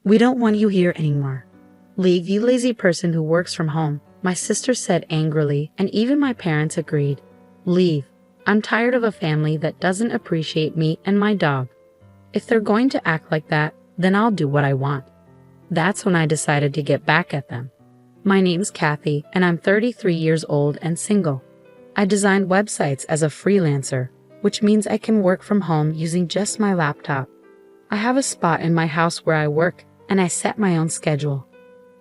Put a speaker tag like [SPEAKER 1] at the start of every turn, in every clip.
[SPEAKER 1] We don't want you here anymore. Leave, you lazy person who works from home, my sister said angrily, and even my parents agreed. Leave. I'm tired of a family that doesn't appreciate me and my dog. If they're going to act like that, then I'll do what I want. That's when I decided to get back at them. My name's Kathy, and I'm 33 years old and single. I design websites as a freelancer, which means I can work from home using just my laptop. I have a spot in my house where I work, and I set my own schedule.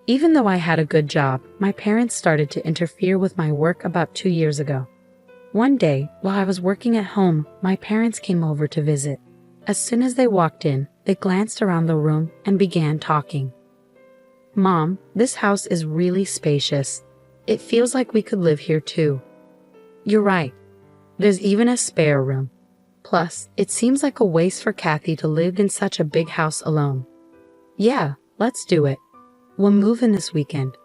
[SPEAKER 1] Even though I had a good job, my parents started to interfere with my work about 2 years ago. One day, while I was working at home, my parents came over to visit. As soon as they walked in, they glanced around the room and began talking. Mom, this house is really spacious. It feels like we could live here too. You're right. There's even a spare room. Plus, it seems like a waste for Kathy to live in such a big house alone. Yeah, let's do it. We'll move in this weekend.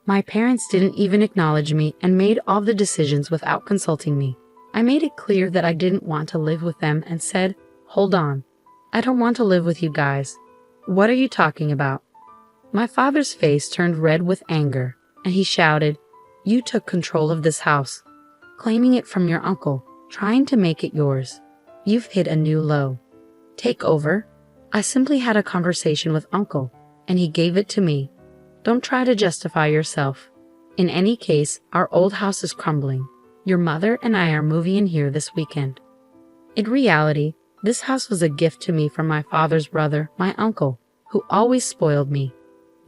[SPEAKER 1] My parents didn't even acknowledge me and made all the decisions without consulting me. I made it clear that I didn't want to live with them and said, "Hold on. I don't want to live with you guys. What are you talking about?" My father's face turned red with anger, and he shouted, "You took control of this house, claiming it from your uncle, trying to make it yours. You've hit a new low. Take over." I simply had a conversation with Uncle, and he gave it to me. Don't try to justify yourself. In any case, our old house is crumbling. Your mother and I are moving in here this weekend. In reality, this house was a gift to me from my father's brother, my uncle, who always spoiled me.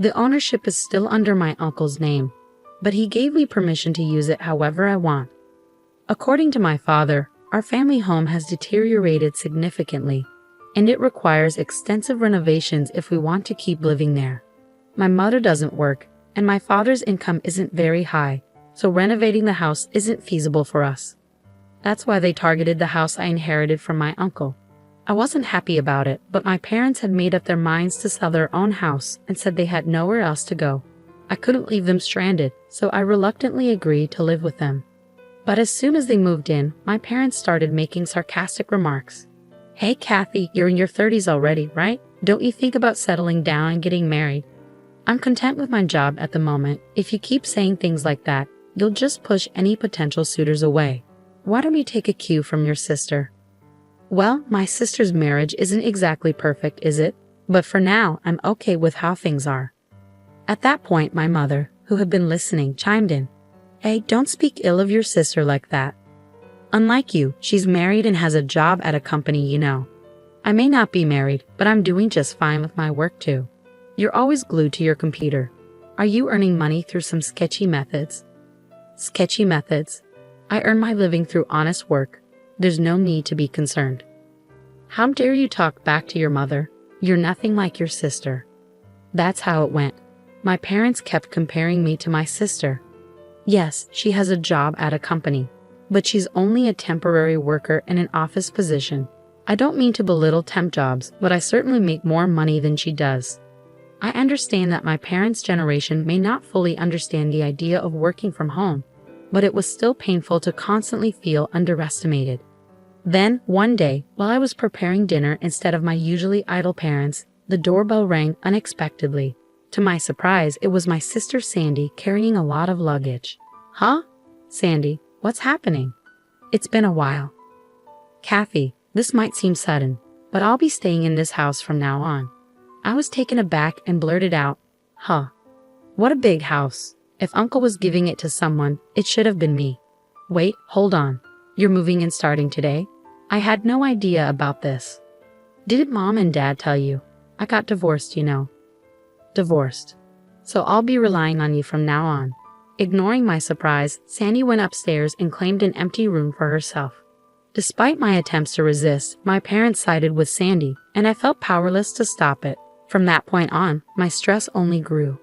[SPEAKER 1] The ownership is still under my uncle's name, but he gave me permission to use it however I want. According to my father, our family home has deteriorated significantly, and it requires extensive renovations if we want to keep living there. My mother doesn't work, and my father's income isn't very high, so renovating the house isn't feasible for us. That's why they targeted the house I inherited from my uncle. I wasn't happy about it, but my parents had made up their minds to sell their own house and said they had nowhere else to go. I couldn't leave them stranded, so I reluctantly agreed to live with them. But as soon as they moved in, my parents started making sarcastic remarks. "Hey Kathy, you're in your 30s already, right? Don't you think about settling down and getting married? I'm content with my job at the moment. If you keep saying things like that, you'll just push any potential suitors away. Why don't you take a cue from your sister?" Well, my sister's marriage isn't exactly perfect, is it? But for now, I'm okay with how things are. At that point, my mother, who had been listening, chimed in. "Hey, don't speak ill of your sister like that. Unlike you, she's married and has a job at a company you know. I may not be married, but I'm doing just fine with my work too. You're always glued to your computer. Are you earning money through some sketchy methods?" Sketchy methods? I earn my living through honest work. There's no need to be concerned. How dare you talk back to your mother? You're nothing like your sister. That's how it went. My parents kept comparing me to my sister. Yes, she has a job at a company, but she's only a temporary worker in an office position. I don't mean to belittle temp jobs, but I certainly make more money than she does. I understand that my parents' generation may not fully understand the idea of working from home, but it was still painful to constantly feel underestimated. Then, one day, while I was preparing dinner instead of my usually idle parents, the doorbell rang unexpectedly. To my surprise, it was my sister Sandy carrying a lot of luggage. "Huh? Sandy, what's happening?" "It's been a while." "Kathy, this might seem sudden, but I'll be staying in this house from now on." I was taken aback and blurted out, "Huh? What a big house. If Uncle was giving it to someone, it should have been me." "Wait, hold on. You're moving and starting today?" I had no idea about this. "Didn't Mom and Dad tell you? I got divorced, you know." "Divorced. So I'll be relying on you from now on." Ignoring my surprise, Sandy went upstairs and claimed an empty room for herself. Despite my attempts to resist, my parents sided with Sandy, and I felt powerless to stop it. From that point on, my stress only grew.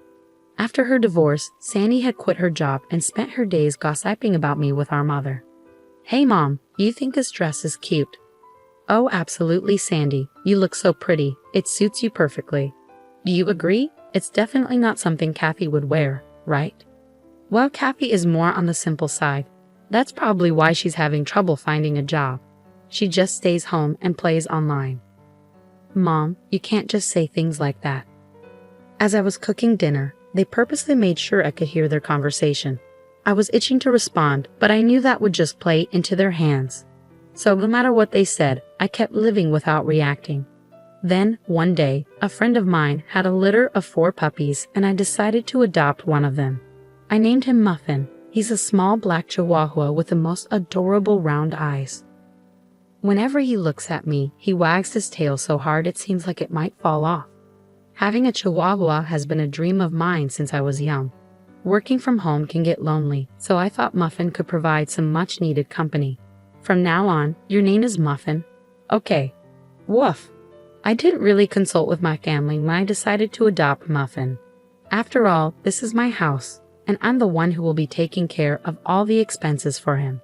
[SPEAKER 1] After her divorce, Sandy had quit her job and spent her days gossiping about me with our mother. "Hey Mom, you think this dress is cute?" "Oh, absolutely, Sandy. You look so pretty. It suits you perfectly." "Do you agree? It's definitely not something Kathy would wear, right?" "Well, Kathy is more on the simple side. That's probably why she's having trouble finding a job. She just stays home and plays online." "Mom, you can't just say things like that." As I was cooking dinner, they purposely made sure I could hear their conversation. I was itching to respond, but I knew that would just play into their hands. So no matter what they said, I kept living without reacting. Then, one day, a friend of mine had a litter of 4 puppies and I decided to adopt one of them. I named him Muffin. He's a small black chihuahua with the most adorable round eyes. Whenever he looks at me, he wags his tail so hard it seems like it might fall off. Having a chihuahua has been a dream of mine since I was young. Working from home can get lonely, so I thought Muffin could provide some much-needed company. From now on, your name is Muffin. Okay. Woof. I didn't really consult with my family when I decided to adopt Muffin. After all, this is my house, and I'm the one who will be taking care of all the expenses for him.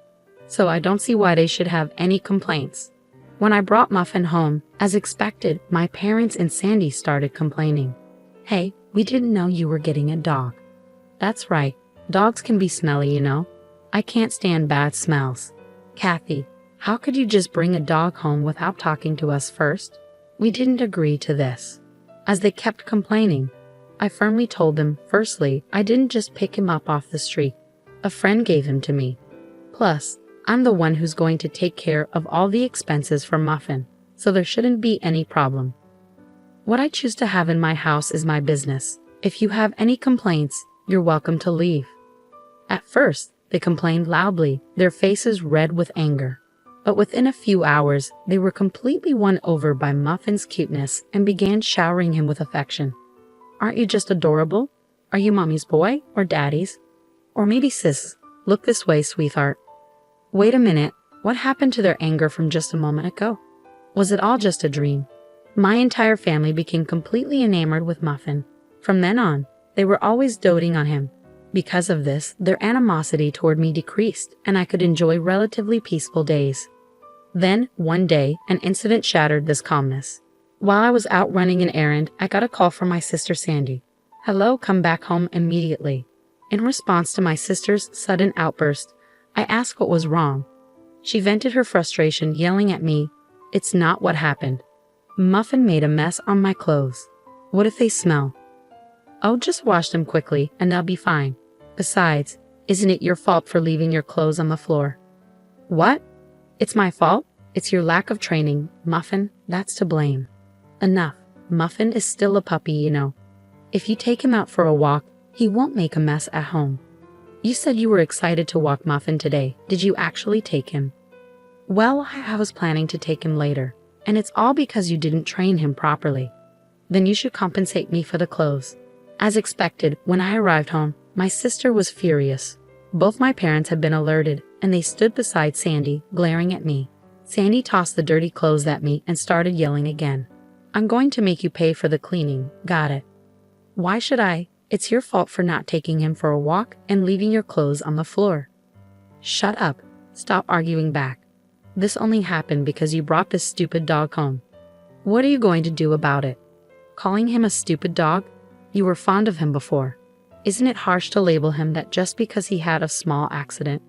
[SPEAKER 1] So I don't see why they should have any complaints. When I brought Muffin home, as expected, my parents and Sandy started complaining. Hey, we didn't know you were getting a dog. That's right, dogs can be smelly, you know. I can't stand bad smells. Kathy, how could you just bring a dog home without talking to us first? We didn't agree to this. As they kept complaining, I firmly told them, firstly, I didn't just pick him up off the street. A friend gave him to me. Plus, I'm the one who's going to take care of all the expenses for Muffin, so there shouldn't be any problem. What I choose to have in my house is my business. If you have any complaints, you're welcome to leave. At first, they complained loudly, their faces red with anger. But within a few hours, they were completely won over by Muffin's cuteness and began showering him with affection. Aren't you just adorable? Are you mommy's boy or daddy's? Or maybe sis, look this way, sweetheart. Wait a minute, what happened to their anger from just a moment ago? Was it all just a dream? My entire family became completely enamored with Muffin. From then on, they were always doting on him. Because of this, their animosity toward me decreased, and I could enjoy relatively peaceful days. Then, one day, an incident shattered this calmness. While I was out running an errand, I got a call from my sister Sandy. Hello, come back home immediately. In response to my sister's sudden outburst, I asked what was wrong. She vented her frustration, yelling at me, "It's not what happened. Muffin made a mess on my clothes. What if they smell? Oh, just wash them quickly, and they'll be fine. Besides, isn't it your fault for leaving your clothes on the floor?" What? It's my fault? It's your lack of training, Muffin, that's to blame. Enough. Muffin is still a puppy, you know. If you take him out for a walk, he won't make a mess at home. You said you were excited to walk Muffin today. Did you actually take him? Well, I was planning to take him later, and it's all because you didn't train him properly. Then you should compensate me for the clothes. As expected, when I arrived home, my sister was furious. Both my parents had been alerted, and they stood beside Sandy, glaring at me. Sandy tossed the dirty clothes at me and started yelling again. I'm going to make you pay for the cleaning, got it? Why should I? It's your fault for not taking him for a walk and leaving your clothes on the floor. Shut up. Stop arguing back. This only happened because you brought this stupid dog home. What are you going to do about it? Calling him a stupid dog? You were fond of him before. Isn't it harsh to label him that just because he had a small accident?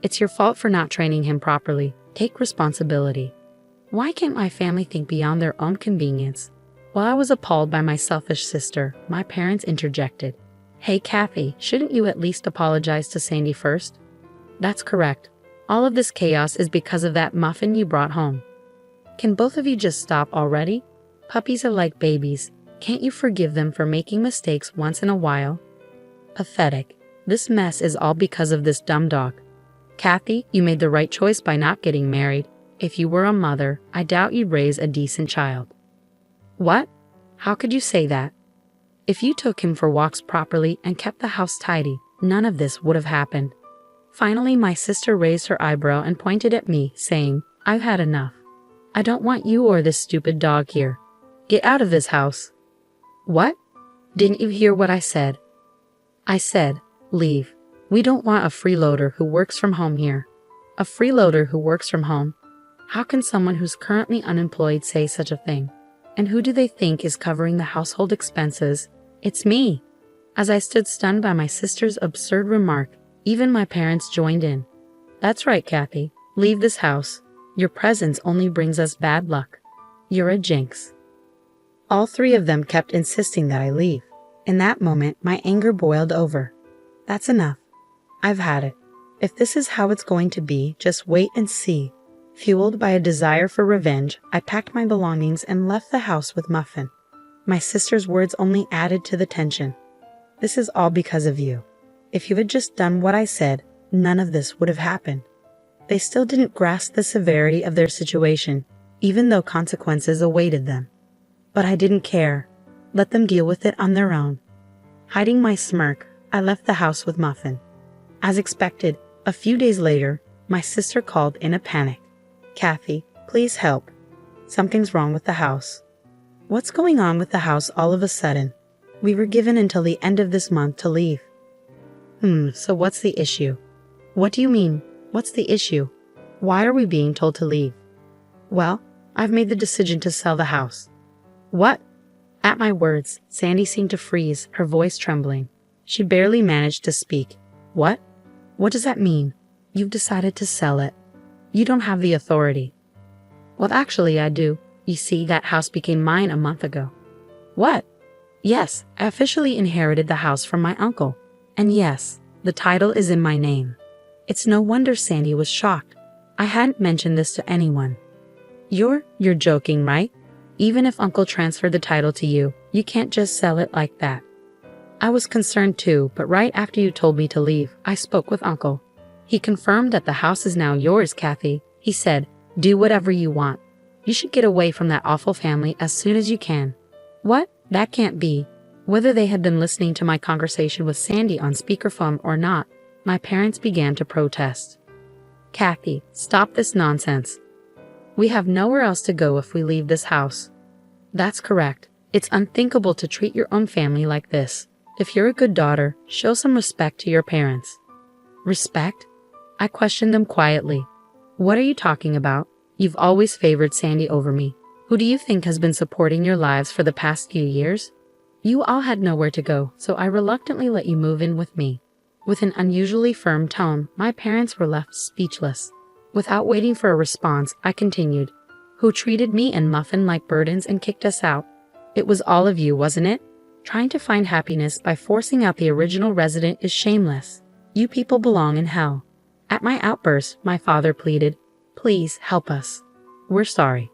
[SPEAKER 1] It's your fault for not training him properly. Take responsibility. Why can't my family think beyond their own convenience? While I was appalled by my selfish sister, my parents interjected. Hey Kathy, shouldn't you at least apologize to Sandy first? That's correct. All of this chaos is because of that Muffin you brought home. Can both of you just stop already? Puppies are like babies. Can't you forgive them for making mistakes once in a while? Pathetic. This mess is all because of this dumb dog. Kathy, you made the right choice by not getting married. If you were a mother, I doubt you'd raise a decent child. What? How could you say that? If you took him for walks properly and kept the house tidy, none of this would have happened. Finally, my sister raised her eyebrow and pointed at me, saying, I've had enough. I don't want you or this stupid dog here. Get out of this house. What? Didn't you hear what I said? I said, leave. We don't want a freeloader who works from home here. A freeloader who works from home? How can someone who's currently unemployed say such a thing? And who do they think is covering the household expenses? It's me. As I stood stunned by my sister's absurd remark, even my parents joined in. That's right, Kathy. Leave this house. Your presence only brings us bad luck. You're a jinx. All three of them kept insisting that I leave. In that moment, my anger boiled over. That's enough. I've had it. If this is how it's going to be, just wait and see. Fueled by a desire for revenge, I packed my belongings and left the house with Muffin. My sister's words only added to the tension. This is all because of you. If you had just done what I said, none of this would have happened. They still didn't grasp the severity of their situation, even though consequences awaited them. But I didn't care. Let them deal with it on their own. Hiding my smirk, I left the house with Muffin. As expected, a few days later, my sister called in a panic. Kathy, please help. Something's wrong with the house. What's going on with the house all of a sudden? We were given until the end of this month to leave. So what's the issue? What do you mean? What's the issue? Why are we being told to leave? Well, I've made the decision to sell the house. What? At my words, Sandy seemed to freeze, her voice trembling. She barely managed to speak. What? What does that mean? You've decided to sell it. You don't have the authority. Well, actually, I do. You see, that house became mine a month ago. What? Yes, I officially inherited the house from my uncle. And yes, the title is in my name. It's no wonder Sandy was shocked. I hadn't mentioned this to anyone. You're joking, right? Even if Uncle transferred the title to you, you can't just sell it like that. I was concerned too, but right after you told me to leave, I spoke with Uncle. He confirmed that the house is now yours, Kathy. He said, do whatever you want. You should get away from that awful family as soon as you can. What? That can't be. Whether they had been listening to my conversation with Sandy on speakerphone or not, my parents began to protest. Kathy, stop this nonsense. We have nowhere else to go if we leave this house. That's correct. It's unthinkable to treat your own family like this. If you're a good daughter, show some respect to your parents. Respect? I questioned them quietly. What are you talking about? You've always favored Sandy over me. Who do you think has been supporting your lives for the past few years? You all had nowhere to go, so I reluctantly let you move in with me. With an unusually firm tone, my parents were left speechless. Without waiting for a response, I continued. Who treated me and Muffin like burdens and kicked us out? It was all of you, wasn't it? Trying to find happiness by forcing out the original resident is shameless. You people belong in hell. At my outburst, my father pleaded, please help us. We're sorry.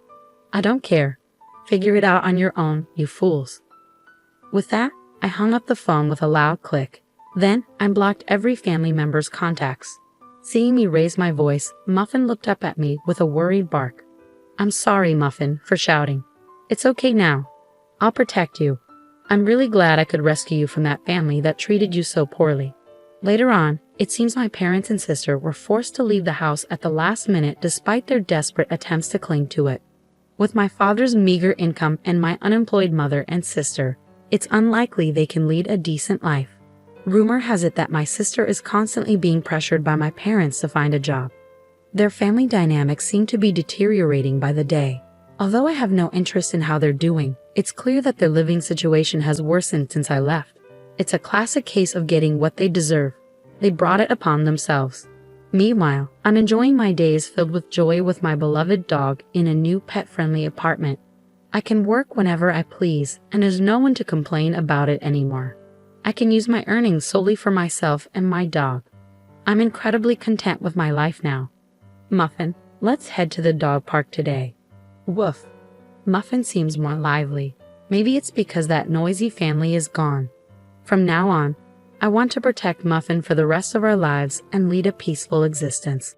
[SPEAKER 1] I don't care. Figure it out on your own, you fools. With that, I hung up the phone with a loud click. Then, I blocked every family member's contacts. Seeing me raise my voice, Muffin looked up at me with a worried bark. I'm sorry, Muffin, for shouting. It's okay now. I'll protect you. I'm really glad I could rescue you from that family that treated you so poorly. Later on, it seems my parents and sister were forced to leave the house at the last minute despite their desperate attempts to cling to it. With my father's meager income and my unemployed mother and sister, it's unlikely they can lead a decent life. Rumor has it that my sister is constantly being pressured by my parents to find a job. Their family dynamics seem to be deteriorating by the day. Although I have no interest in how they're doing, it's clear that their living situation has worsened since I left. It's a classic case of getting what they deserve. They brought it upon themselves. Meanwhile, I'm enjoying my days filled with joy with my beloved dog in a new pet-friendly apartment. I can work whenever I please, and there's no one to complain about it anymore. I can use my earnings solely for myself and my dog. I'm incredibly content with my life now. Muffin, let's head to the dog park today. Woof. Muffin seems more lively. Maybe it's because that noisy family is gone. From now on, I want to protect Muffin for the rest of our lives and lead a peaceful existence.